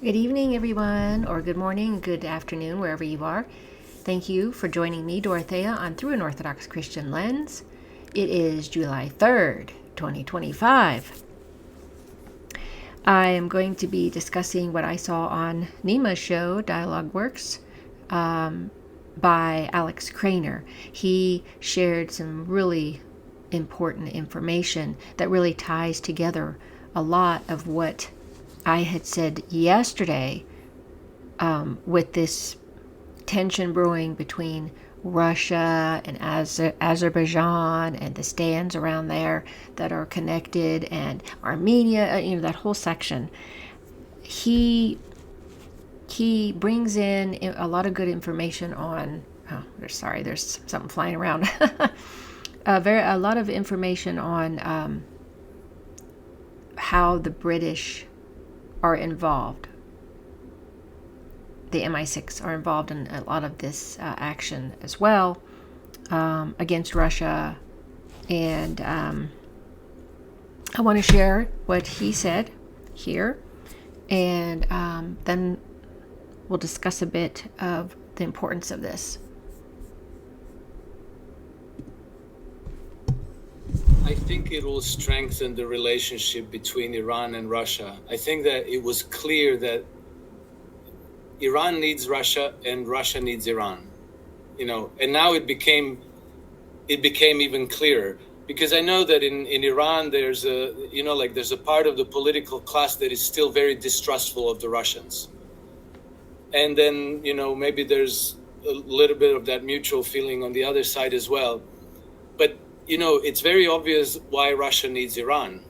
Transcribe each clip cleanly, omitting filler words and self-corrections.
Good evening, everyone, or good morning, good afternoon, wherever you are. Thank you for joining me, Dorothea, on Through an Orthodox Christian Lens. It is July 3rd, 2025. I am going to be discussing what I saw on Nima's show, Dialogue Works, by Alex Craner. He shared some really important information that really ties together a lot of what I had said yesterday with this tension brewing between Russia and Azerbaijan and the stands around there that are connected, and Armenia, that whole section. He brings in a lot of good information on. There's something flying around. A lot of information on how the British are involved. The MI6 are involved in a lot of this action as well against Russia. And I want to share what he said here. And then we'll discuss a bit of the importance of this. I think it will strengthen the relationship between Iran and Russia. I think that it was clear that Iran needs Russia and Russia needs Iran, and now it became even clearer, because I know that in Iran there's there's a part of the political class that is still very distrustful of the Russians. And then, maybe there's a little bit of that mutual feeling on the other side as well. But it's very obvious why Russia needs Iran.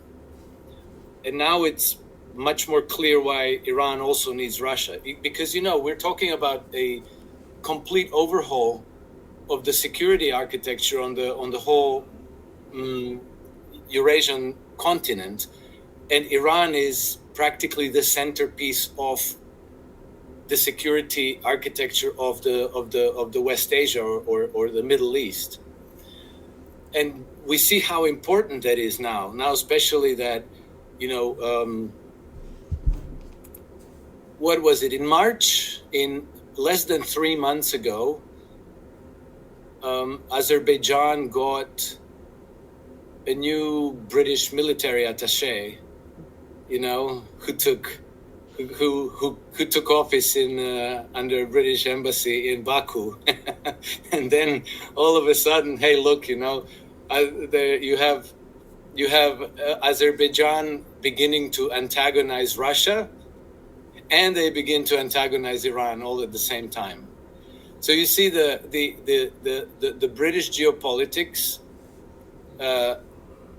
And now it's much more clear why Iran also needs Russia. Because, we're talking about a complete overhaul of the security architecture on the whole Eurasian continent. And Iran is practically the centerpiece of the security architecture of the West Asia or the Middle East. And we see how important that is now, especially that, what was it, in March, in less than 3 months ago, Azerbaijan got a new British military attaché, who took office in under a British embassy in Baku. And then all of a sudden, hey, look, you have Azerbaijan beginning to antagonize Russia, and they begin to antagonize Iran all at the same time. So you see the British geopolitics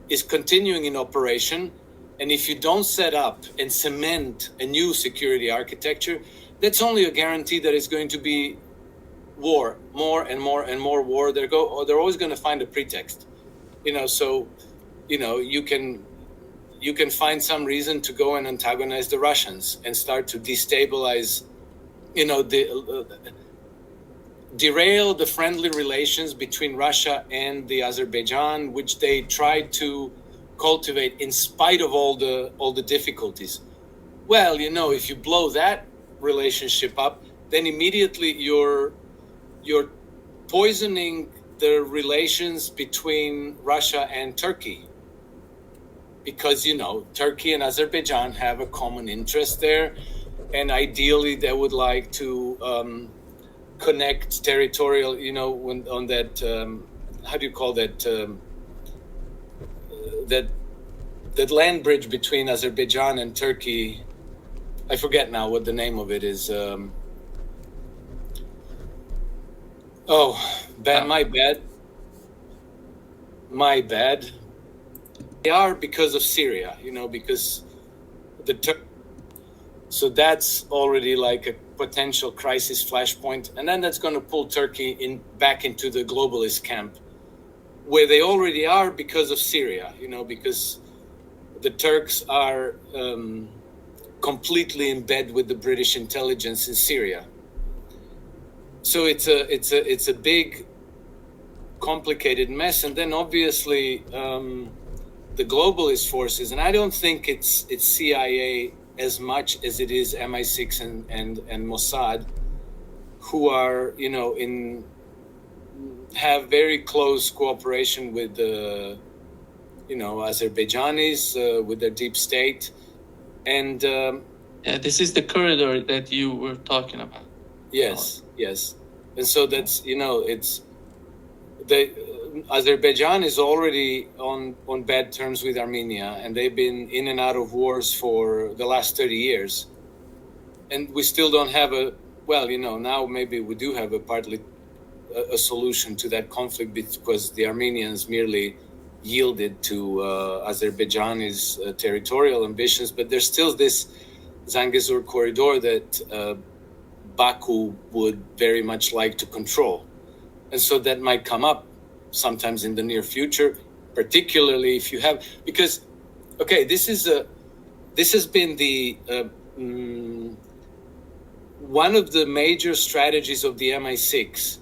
is continuing in operation. And if you don't set up and cement a new security architecture, that's only a guarantee that it's going to be war, more and more and more war. They're always going to find a pretext, So, you can find some reason to go and antagonize the Russians and start to destabilize, derail the friendly relations between Russia and the Azerbaijan, which they tried to cultivate in spite of all the difficulties. Well, if you blow that relationship up, then immediately you're poisoning the relations between Russia and Turkey, because Turkey and Azerbaijan have a common interest there, and ideally they would like to connect territorial, on that how do you call that? That land bridge between Azerbaijan and Turkey. I forget now what the name of it is. My bad. They are because of Syria, because so that's already like a potential crisis flashpoint, and then that's going to pull Turkey back into the globalist camp, where they already are because of Syria, because the Turks are completely in bed with the British intelligence in Syria. So it's a big, complicated mess. And then obviously the globalist forces, and I don't think it's CIA as much as it is MI6 and Mossad, who are, have very close cooperation with the, Azerbaijanis, with their deep state. And yeah, this is the corridor that you were talking about. yes. And so that's, it's the Azerbaijan is already on bad terms with Armenia, and they've been in and out of wars for the last 30 years. And we still don't have now maybe we do have partly a solution to that conflict, because the Armenians merely yielded to Azerbaijan's territorial ambitions, but there's still this Zangezur corridor that Baku would very much like to control. And so that might come up sometimes in the near future, particularly if you have, because, okay, this has been the one of the major strategies of the MI6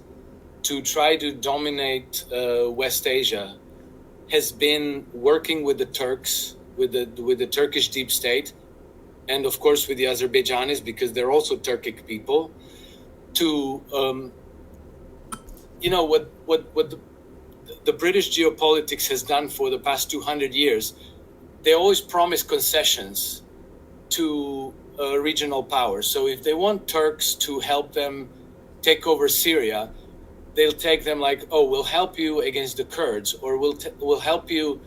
to try to dominate West Asia has been working with the Turks, with the Turkish deep state, and of course with the Azerbaijanis, because they're also Turkic people, to what the British geopolitics has done for the past 200 years. They always promise concessions to regional powers. So if they want Turks to help them take over Syria, they'll take them like, oh, we'll help you against the Kurds, or we'll help you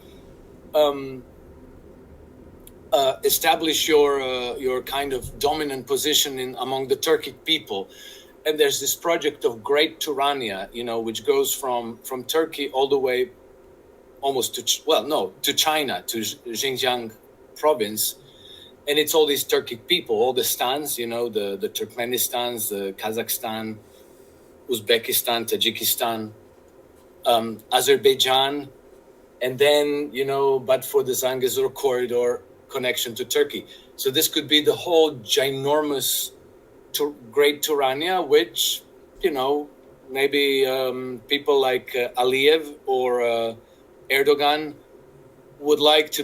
establish your kind of dominant position among the Turkic people. And there's this project of Great Turania, which goes from Turkey all the way almost to China, to Xinjiang province. And it's all these Turkic people, all the stans, the Turkmenistans, the Kazakhstan, Uzbekistan, Tajikistan, Azerbaijan, and then, but for the Zangezur corridor connection to Turkey. So this could be the whole ginormous Great Turania, which, maybe people like Aliyev or Erdogan would like to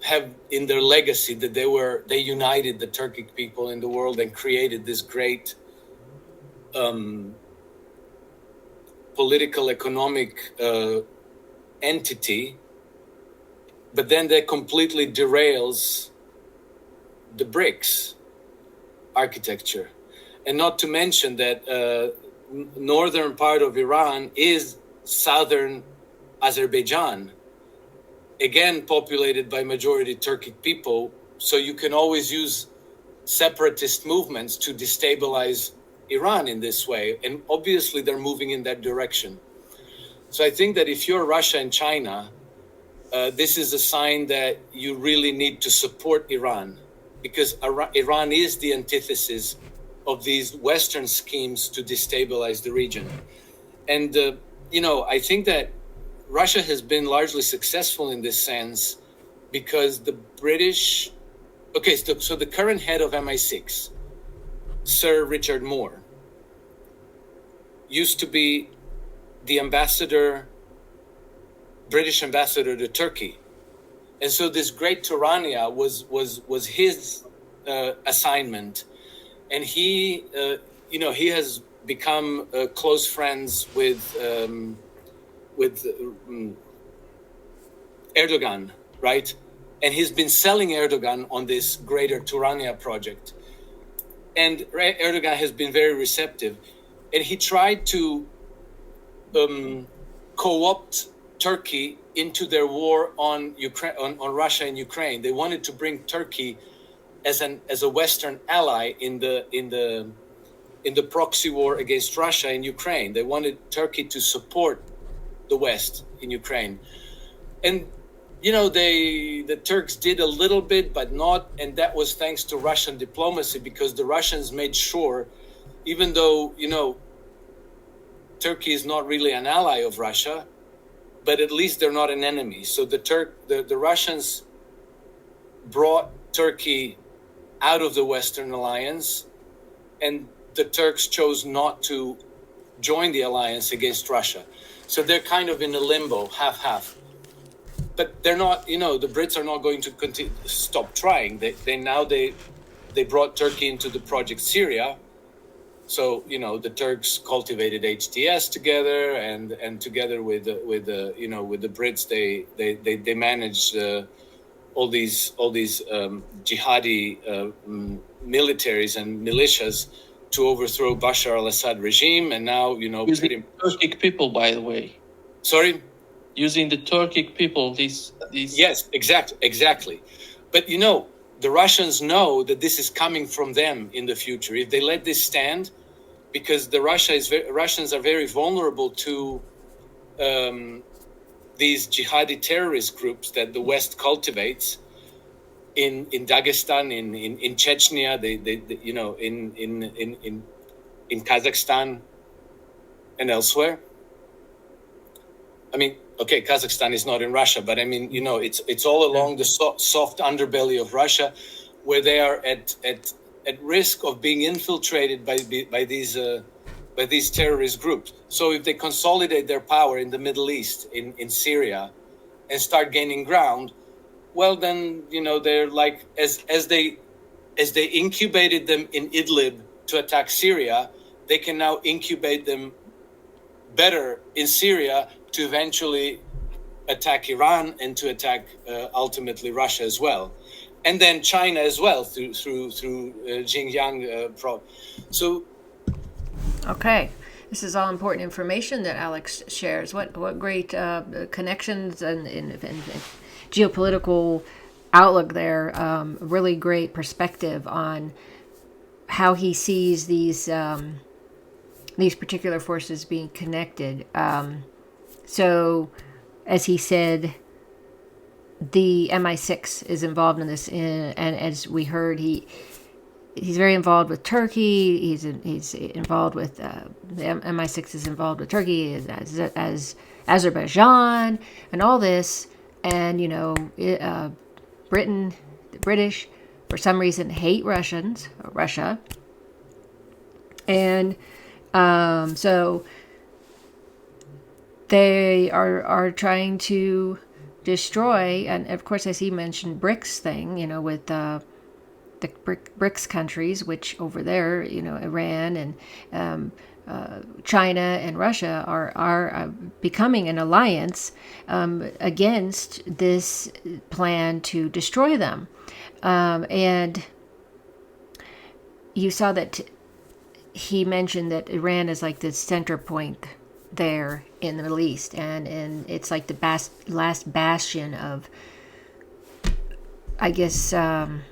have in their legacy that they united the Turkic people in the world and created this great political economic entity, but then that completely derails the BRICS architecture. And not to mention that northern part of Iran is southern Azerbaijan, again populated by majority Turkic people, so you can always use separatist movements to destabilize Iran in this way, and obviously they're moving in that direction. So I think that if you're Russia and China, this is a sign that you really need to support Iran, because Iran is the antithesis of these Western schemes to destabilize the region. And, I think that Russia has been largely successful in this sense because the British... Okay, so the current head of MI6, Sir Richard Moore, used to be the British ambassador to Turkey. And so this Great Turania was his assignment. And he has become close friends with Erdogan, right? And he's been selling Erdogan on this Greater Turania project. And Erdogan has been very receptive. And he tried to co-opt Turkey into their war on Russia and Ukraine. They wanted to bring Turkey as a Western ally in the proxy war against Russia and Ukraine. They wanted Turkey to support the West in Ukraine. And the Turks did a little bit, but not, and that was thanks to Russian diplomacy, because the Russians made sure, even though, Turkey is not really an ally of Russia, but at least they're not an enemy. So the Russians brought Turkey out of the Western alliance, and the Turks chose not to join the alliance against Russia. So they're kind of in a limbo, half-half. but they're not. You know, the Brits are not going to stop trying. They brought Turkey into the project Syria. So you know the Turks cultivated HTS together, and together with the Brits, they managed all these jihadi militaries and militias to overthrow Bashar al-Assad regime, and now using Turkic people, by the way. Sorry, using the Turkic people. These. Yes, exactly. But the Russians know that this is coming from them in the future. If they let this stand, because Russians are very vulnerable to these jihadi terrorist groups that the West cultivates in Dagestan, in Chechnya, in Kazakhstan and elsewhere. I mean, okay, Kazakhstan is not in Russia, but I mean, it's all along the soft underbelly of Russia, where they are at risk of being infiltrated by these terrorist groups. So if they consolidate their power in the Middle East, in Syria, and start gaining ground, well, then they're like as they incubated them in Idlib to attack Syria, they can now incubate them better in Syria to eventually attack Iran and to attack ultimately Russia as well, and then China as well through Xinjiang. So, okay, this is all important information that Alex shares. What great connections and geopolitical outlook there. Really great perspective on how he sees these particular forces being connected. So, as he said, the MI6 is involved in this, and as we heard, he's very involved with Turkey. He's involved with the MI6 is involved with Turkey as Azerbaijan and all this, and the British, for some reason, hate Russia, and so they are trying to destroy, and of course, as he mentioned, BRICS thing, with the BRICS countries, which over there, Iran and China and Russia are becoming an alliance against this plan to destroy them, and you saw that he mentioned that Iran is like the center point there in the Middle East, and it's like the last bastion of, I guess,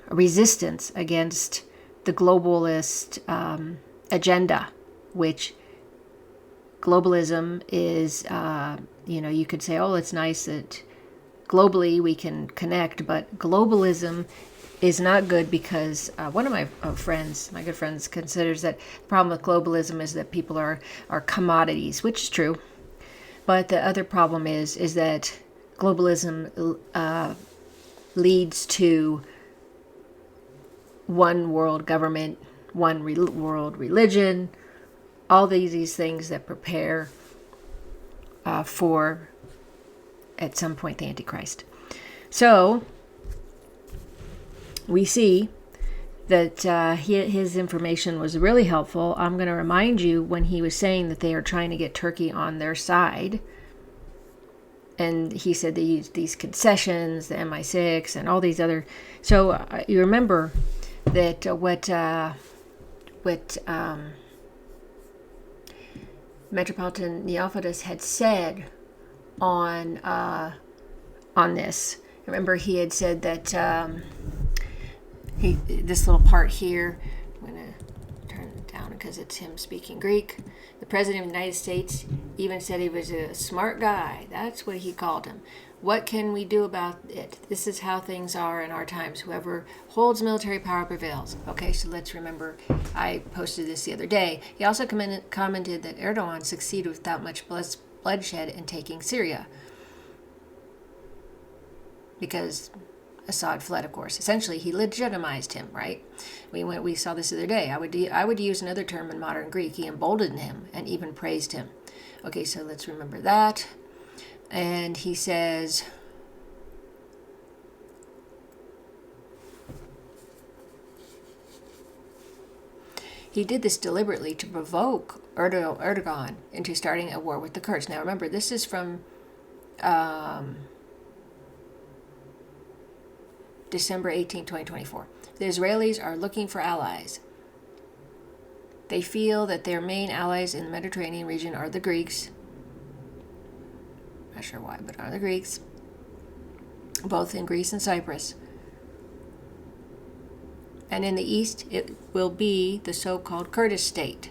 resistance against the globalist agenda, which globalism is, you could say, oh, it's nice that globally we can connect, but globalism is not good because one of my good friends, considers that the problem with globalism is that people are commodities, which is true. But the other problem is that globalism leads to one world government, one world religion, all these things that prepare for, at some point, the Antichrist. So we see that his information was really helpful. I'm going to remind you when he was saying that they are trying to get Turkey on their side. And he said they used these concessions, the MI6, and all these other. So you remember that what Metropolitan Neophytus had said on this. Remember, he had said that this little part here, I'm going to turn it down because it's him speaking Greek. The President of the United States even said he was a smart guy. That's what he called him. What can we do about it? This is how things are in our times. Whoever holds military power prevails. Okay, so let's remember, I posted this the other day. He also commented that Erdogan succeeded without much bloodshed in taking Syria, because Assad fled, of course. Essentially, he legitimized him, right? We saw this the other day. I would use another term in modern Greek. He emboldened him and even praised him. Okay, so let's remember that. And he says, he did this deliberately to provoke Erdogan into starting a war with the Kurds. Now remember, this is from December 18, 2024. The Israelis are looking for allies. They feel that their main allies in the Mediterranean region are the Greeks. Not sure why, but are the Greeks, both in Greece and Cyprus. And in the east, it will be the so-called Kurdish state.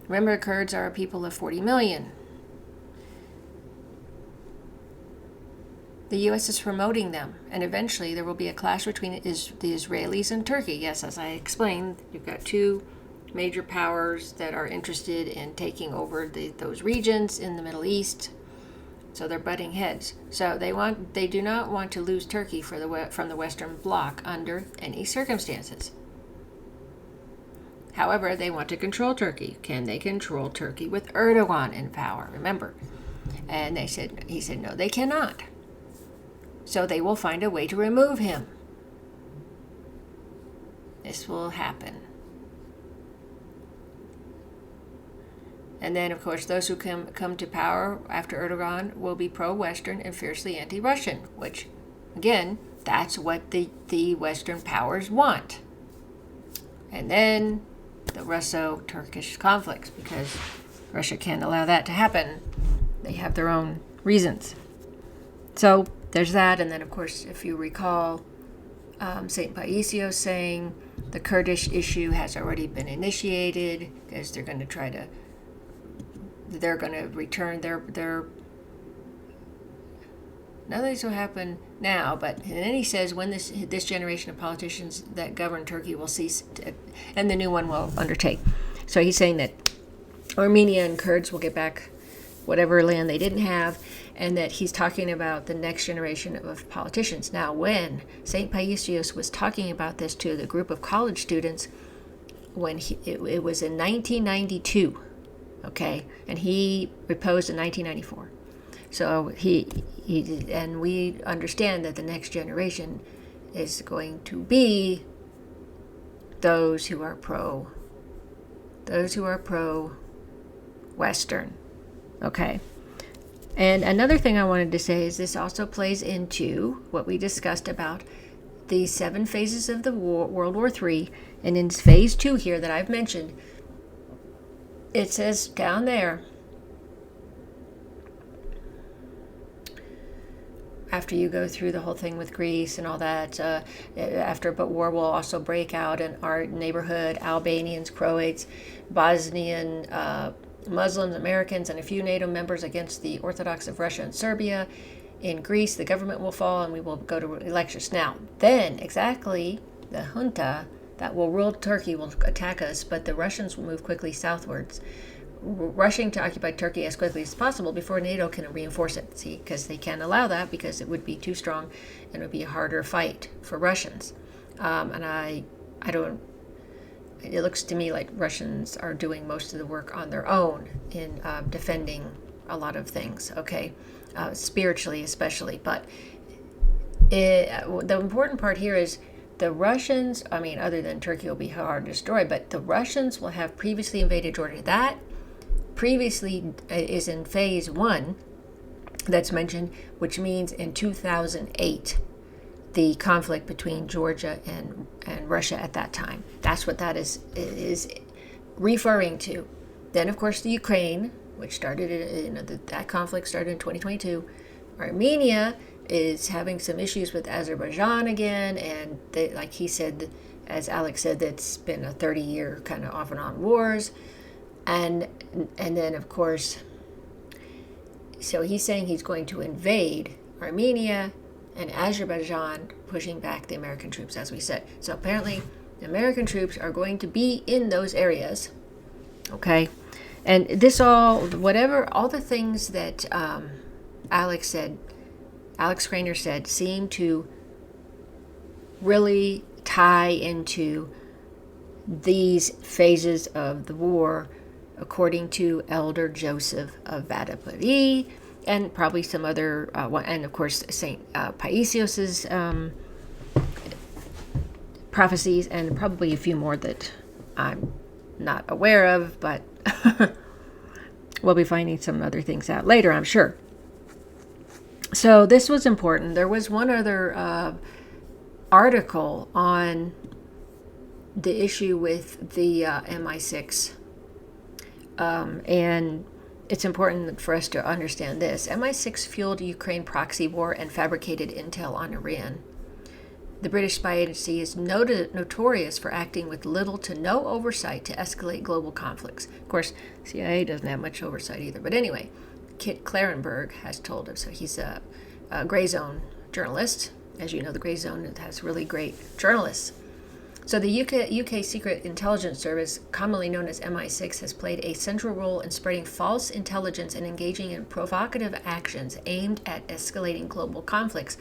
Remember, Kurds are a people of 40 million. The U.S. is promoting them, and eventually there will be a clash between the Israelis and Turkey. Yes, as I explained, you've got two major powers that are interested in taking over those regions in the Middle East. So they're butting heads. So they do not want to lose Turkey from the Western Bloc under any circumstances. However, they want to control Turkey. Can they control Turkey with Erdogan in power? Remember. And he said, no, they cannot. So they will find a way to remove him. This will happen. And then, of course, those who come to power after Erdogan will be pro-Western and fiercely anti-Russian, which, again, that's what the Western powers want. And then the Russo-Turkish conflicts, because Russia can't allow that to happen. They have their own reasons. So there's that. And then, of course, if you recall, St. Paisios saying the Kurdish issue has already been initiated because they're going to return their nothing's will happen now, but and then he says when this generation of politicians that govern Turkey will cease and the new one will undertake. So he's saying that Armenia and Kurds will get back whatever land they didn't have, and that he's talking about the next generation of politicians. Now, when St. Paisios was talking about this to the group of college students, when it was in 1992, okay, and he proposed in 1994. So he and we understand that the next generation is going to be those who are pro-Western. Okay. And another thing I wanted to say is this also plays into what we discussed about the 7 phases of the World War III. And in phase 2 here that I've mentioned, it says down there, after you go through the whole thing with Greece and all that, but war will also break out in our neighborhood, Albanians, Croats, Bosnian, Muslims, Americans, and a few NATO members against the Orthodox of Russia and Serbia. In Greece, the government will fall and we will go to elections. Now, then, exactly, the junta that will rule Turkey will attack us, but the Russians will move quickly southwards, rushing to occupy Turkey as quickly as possible before NATO can reinforce it. See, because they can't allow that because it would be too strong and it would be a harder fight for Russians. And I don't. It looks to me like Russians are doing most of the work on their own in defending a lot of things, okay? Spiritually especially. But the important part here is the Russians, I mean, other than Turkey will be hard to destroy, but the Russians will have previously invaded Georgia. That previously is in phase 1 that's mentioned, which means in 2008. The conflict between Georgia and Russia at that time. That's what that is referring to. Then, of course, the Ukraine, which started, that conflict started in 2022. Armenia is having some issues with Azerbaijan again, and like he said, as Alex said, that's been a 30-year kind of off and on wars. And then, of course, so he's saying he's going to invade Armenia and Azerbaijan, pushing back the American troops, as we said. So apparently the American troops are going to be in those areas, okay? And this all the things that Alex Craner said seem to really tie into these phases of the war, according to Elder Joseph of Vadapuri, and probably some other, and of course St. Paisios's prophecies, and probably a few more that I'm not aware of, but we'll be finding some other things out later, I'm sure. So this was important. There was one other article on the issue with the MI6, and it's important for us to understand this. MI6 fueled Ukraine proxy war and fabricated intel on Iran. The British spy agency is notorious for acting with little to no oversight to escalate global conflicts. Of course, CIA doesn't have much oversight either. But anyway, Kit Clarenberg has told us. So he's a Gray Zone journalist. As you know, the Gray Zone has really great journalists. So the UK Secret Intelligence Service, commonly known as MI6, has played a central role in spreading false intelligence and engaging in provocative actions aimed at escalating global conflicts.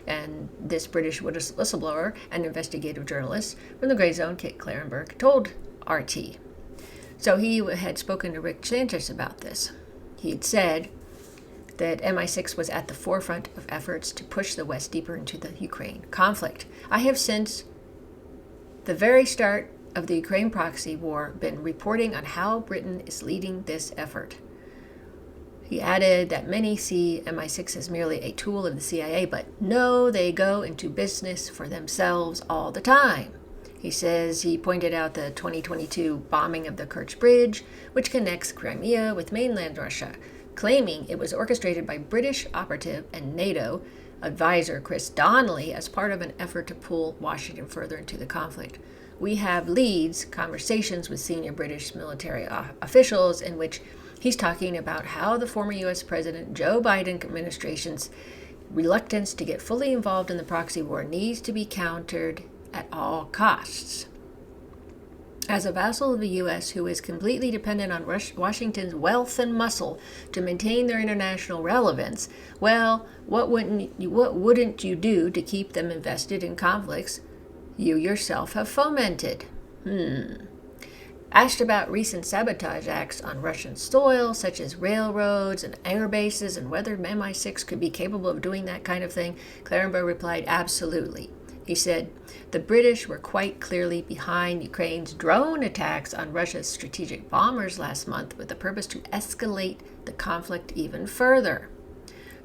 And this British whistleblower and investigative journalist from the Grey Zone, Kit Clarenberg, told RT. So he had spoken to Rick Sanchez about this. He had said that MI6 was at the forefront of efforts to push the West deeper into the Ukraine conflict. I have since the very start of the Ukraine proxy war been reporting on how Britain is leading this effort. He added that many see MI6 as merely a tool of the CIA, but no, they go into business for themselves all the time. He says he pointed out the 2022 bombing of the Kerch Bridge, which connects Crimea with mainland Russia, claiming it was orchestrated by British operative and NATO advisor Chris Donnelly as part of an effort to pull Washington further into the conflict. We have leads, conversations with senior British military officials in which he's talking about how the former U.S. President Joe Biden administration's reluctance to get fully involved in the proxy war needs to be countered at all costs. As a vassal of the U.S. who is completely dependent on Washington's wealth and muscle to maintain their international relevance, well, what wouldn't you do to keep them invested in conflicts you yourself have fomented? Asked about recent sabotage acts on Russian soil, such as railroads and air bases, and whether MI6 could be capable of doing that kind of thing, Clarenberg replied, absolutely. He said, the British were quite clearly behind Ukraine's drone attacks on Russia's strategic bombers last month with the purpose to escalate the conflict even further.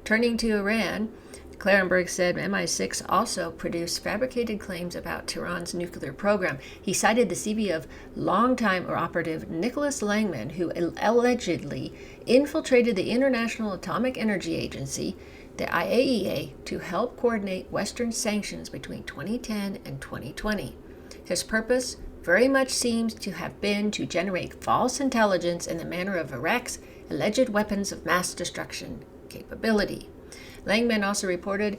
Turning to Iran, Clarenberg said MI6 also produced fabricated claims about Tehran's nuclear program. He cited the CV of longtime operative Nicholas Langman, who allegedly infiltrated the International Atomic Energy Agency, the IAEA, to help coordinate Western sanctions between 2010 and 2020. His purpose very much seems to have been to generate false intelligence in the manner of Iraq's alleged weapons of mass destruction capability. Langman also reportedly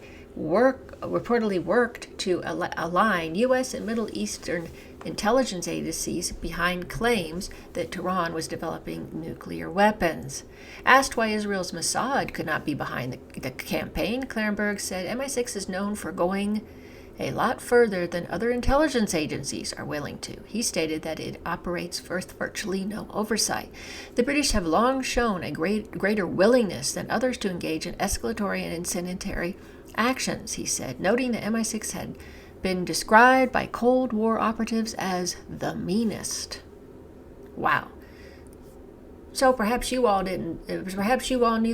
worked to align U.S. and Middle Eastern intelligence agencies behind claims that Tehran was developing nuclear weapons. Asked why Israel's Mossad could not be behind the campaign, Clarenberg said MI6 is known for going a lot further than other intelligence agencies are willing to. He stated that it operates with virtually no oversight. The British have long shown a greater willingness than others to engage in escalatory and incendiary actions, he said, noting that MI6 had been described by Cold War operatives as the meanest. Wow. So perhaps you all knew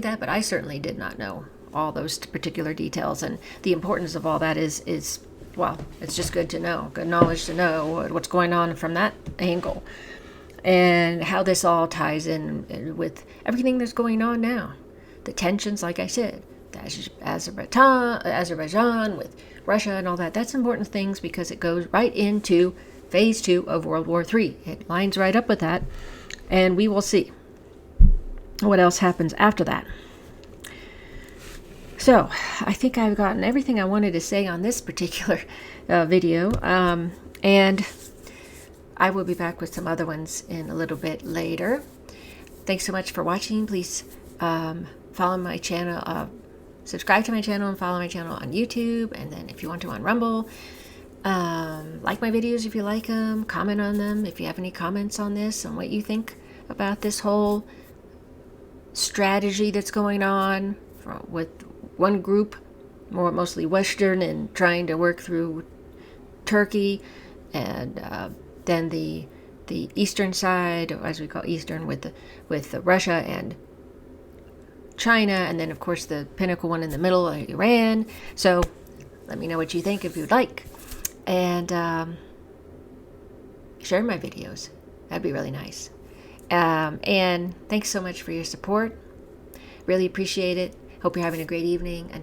that, but I certainly did not know all those particular details, and the importance of all that is well, it's just good to know, good knowledge to know what's going on from that angle, and how this all ties in with everything that's going on now. The tensions, like I said, Azerbaijan with Russia and all that. That's important things because it goes right into phase 2 of World War III. It lines right up with that, and we will see what else happens after that. So, I think I've gotten everything I wanted to say on this particular video, and I will be back with some other ones in a little bit later. Thanks so much for watching. Please follow my channel, subscribe to my channel and follow my channel on YouTube, and then if you want to on Rumble. Like my videos if you like them, comment on them if you have any comments on this and what you think about this whole strategy that's going on with one group, mostly Western, and trying to work through Turkey, and then the the eastern side, or as we call eastern, with Russia and China, and then of course the pinnacle one in the middle, Iran. So let me know what you think if you'd like, and share my videos. That'd be really nice. And thanks so much for your support. Really appreciate it. Hope you're having a great evening. Until